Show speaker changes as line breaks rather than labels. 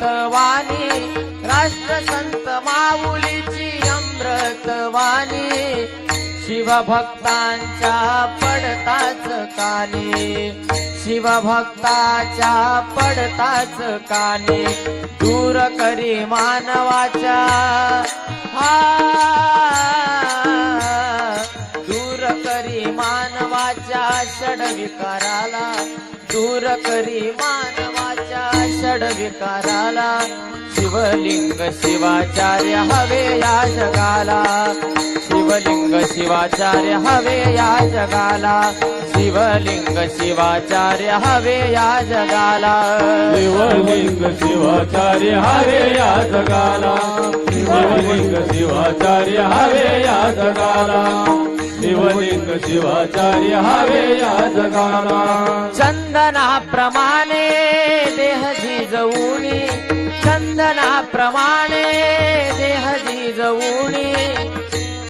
अमृतवाणी, राष्ट्रसंत माऊलीची अमृतवाणी, शिवभक्तांच्या पडताच कानी, शिवभक्ताच्या पडताच कानी, दूर करी मानवाच्या दूर करी मानवाच्या षडविकाराला, दूर करी मानवाच्या षडविकाराला, शिवलिंग शिवाचार्य हवे या जगाला, शिवलिंग शिवाचार्य हवे या जगाला, शिवलिंग शिवाचार्य हवे या जगाला,
शिवलिंग शिवाचार्य हवे या जगाला, शिवलिंग शिवाचार्य हवे या जगाला, शिवलिंग शिवाचार्य हवे या जगाला.
चंदनाप्रमाणे देह झिजवूनी, चंदनाप्रमाणे देह झिजवूनी,